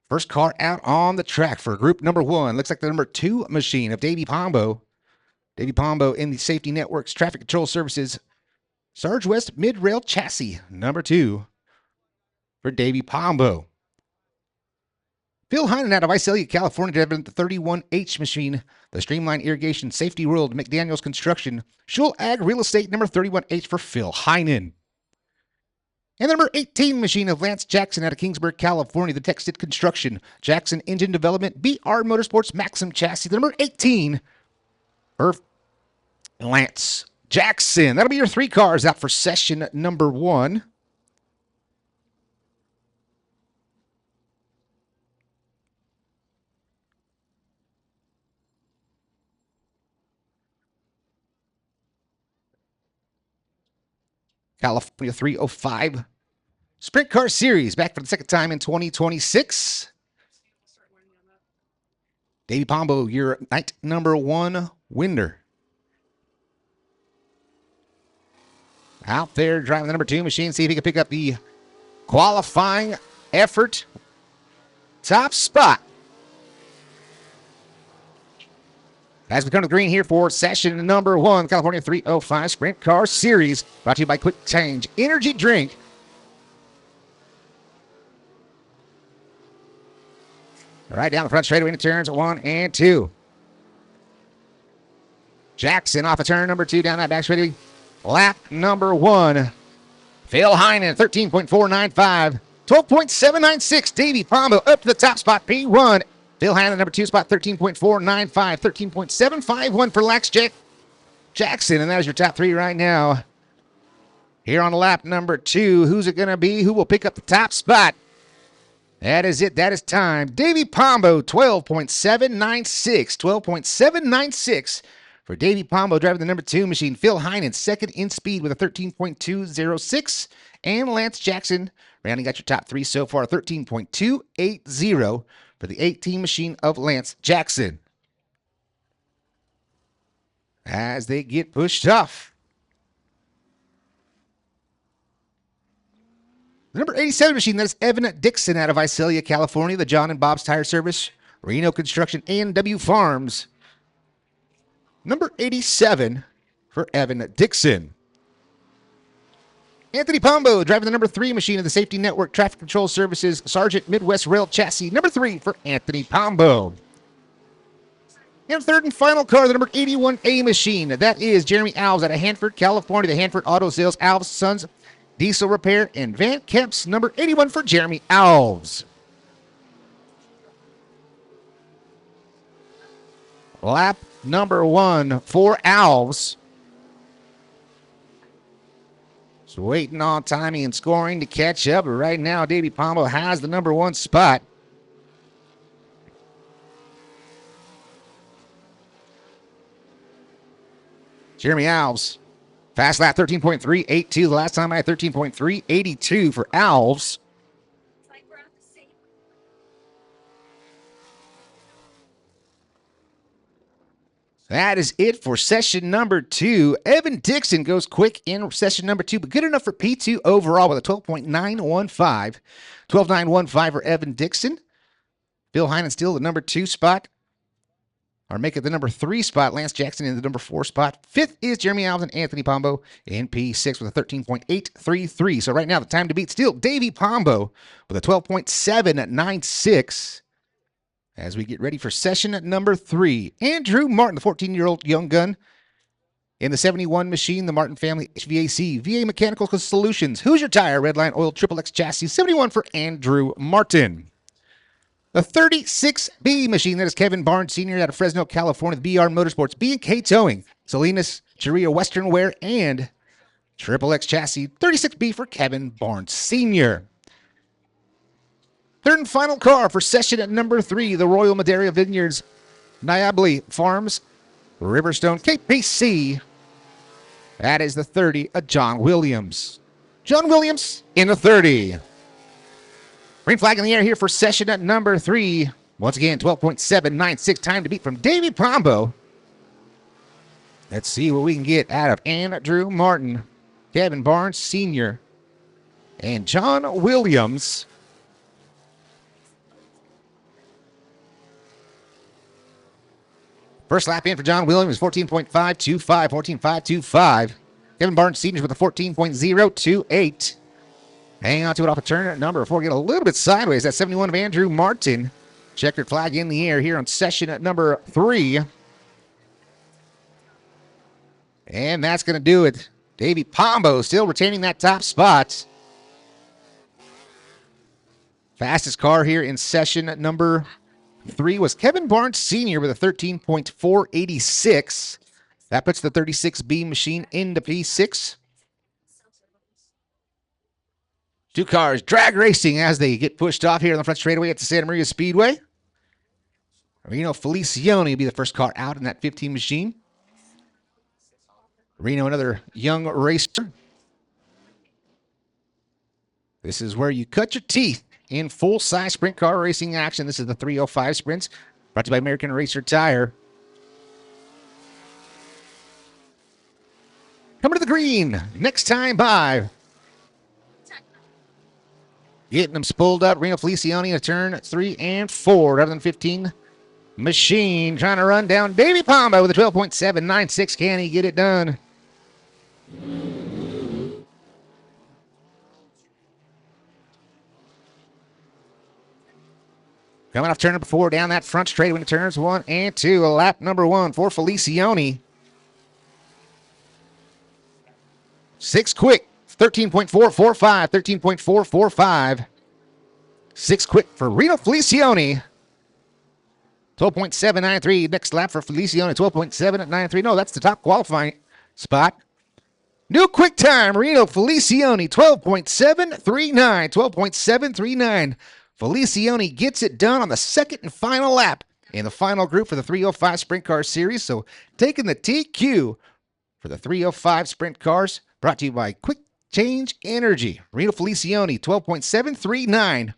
First car out on the track for group number 1. Looks like the number 2 machine of Davey Pombo. Davey Pombo in the Safety Networks Traffic Control Services Sarge West Mid-Rail Chassis, number 2 for Davey Pombo. Phil Heinen out of Visalia, California, driving the 31H machine, the Streamline Irrigation Safety World, McDaniels Construction, Schul Ag Real Estate, number 31H for Phil Heinen. And the number 18 machine of Lance Jackson out of Kingsburg, California, the Texted Construction, Jackson Engine Development, BR Motorsports Maxim Chassis, the number 18 for Lance Jackson. That'll be your 3 cars out for session number 1. California 305 Sprint Car Series back for the second time in 2026. Davey Pombo, your night number 1 winner. Out there driving the number 2 machine. See if he can pick up the qualifying effort top spot. As we come to the green here for session number 1, California 305 Sprint Car Series, brought to you by Quick Change Energy Drink. Right down the front straightaway into turns 1 and 2. Jackson off of turn number 2 down that back straightaway. Lap number 1. Phil Heinen, 13.495. 12.796. Davey Pombo up to the top spot, P1. Phil Heinen, number 2 spot, 13.495. 13.751 for Lance Jackson. And that is your top 3 right now. Here on lap number 2, who's it going to be? Who will pick up the top spot? That is it. That is time. Davey Pombo, 12.796. 12.796 for Davey Pombo driving the number 2 machine. Phil Heinen, second in speed with a 13.206. And Lance Jackson rounding out your top 3 so far, 13.280 for the 18 machine of Lance Jackson. As they get pushed off. The number 87 machine, that is Evan Dixon out of Visalia, California, the John and Bob's Tire Service, Reno Construction, A&W Farms. Number 87 for Evan Dixon. Anthony Pombo driving the number 3 machine of the Safety Network Traffic Control Services, Sargent Midwest Rail Chassis, number 3 for Anthony Pombo. And third and final car, the number 81A machine. That is Jeremy Alves out of Hanford, California, the Hanford Auto Sales, Alves Sons Diesel Repair, and Van Kemp's number 81 for Jeremy Alves. Lap number 1 for Alves. So waiting on timing and scoring to catch up. But right now, Davey Pombo has the number 1 spot. Jeremy Alves. Fast lap 13.382. The last time I had 13.382 for Alves. That is it for session number 2. Evan Dixon goes quick in session number 2, but good enough for P2 overall with a 12.915. 12.915 for Evan Dixon. Phil Heinen still the number 2 spot. Or make it the number 3 spot. Lance Jackson in the number 4 spot. 5th is Jeremy Alves and Anthony Pombo in P6 with a 13.833. So right now the time to beat still Davey Pombo with a 12.796. As we get ready for session number 3, Andrew Martin, the 14-year-old young gun in the 71 machine, the Martin family HVAC, VA Mechanical Solutions, Hoosier Tire, Redline Oil, Triple X Chassis, 71 for Andrew Martin. The 36B machine, that is Kevin Barnes Sr. out of Fresno, California, the BR Motorsports, B&K Towing, Salinas, Cheria Western Wear, and Triple X Chassis, 36B for Kevin Barnes Sr. Third and final car for session at number 3, the Royal Madera Vineyards, Niabli Farms, Riverstone, KPC. That is the 30 of John Williams. John Williams in the 30. Green flag in the air here for session at number 3. Once again, 12.796 time to beat from Davey Pombo. Let's see what we can get out of Andrew Martin, Kevin Barnes Sr., and John Williams. First lap in for John Williams, 14.525, 14.525. Kevin Barnes Sr. with a 14.028. Hang on to it off a turn number 4. Get a little bit sideways. That's 71 of Andrew Martin. Checkered flag in the air here on session at number 3. And that's going to do it. Davey Pombo still retaining that top spot. Fastest car here in session number 3 was Kevin Barnes Sr. with a 13.486. That puts the 36B machine into P6. Two cars drag racing as they get pushed off here on the front straightaway at the Santa Maria Speedway. Reno Felicioni will be the first car out in that 15 machine. Reno, another young racer. This is where you cut your teeth in full-size sprint car racing action. This is the 305 Sprints, brought to you by American Racer Tire. Coming to the green, next time by. Getting them spooled up. Reno Felicioni in turn 3 and 4. Rather than 15 machine. Trying to run down Davey Pombo with a 12.796. Can he get it done? Coming off turn number 4 down that front straight when it turns 1 and 2. Lap number 1 for Felicioni. 6 quick. 13.445, 13.445. 6 quick for Reno Felicioni. 12.793. Next lap for Felicioni, 12.793. No, that's the top qualifying spot. New quick time, Reno Felicioni, 12.739. 12.739. Felicioni gets it done on the second and final lap in the final group for the 305 Sprint Car Series. So taking the TQ for the 305 Sprint Cars, brought to you by Quick Change Energy. Reno Felicioni, 12.739.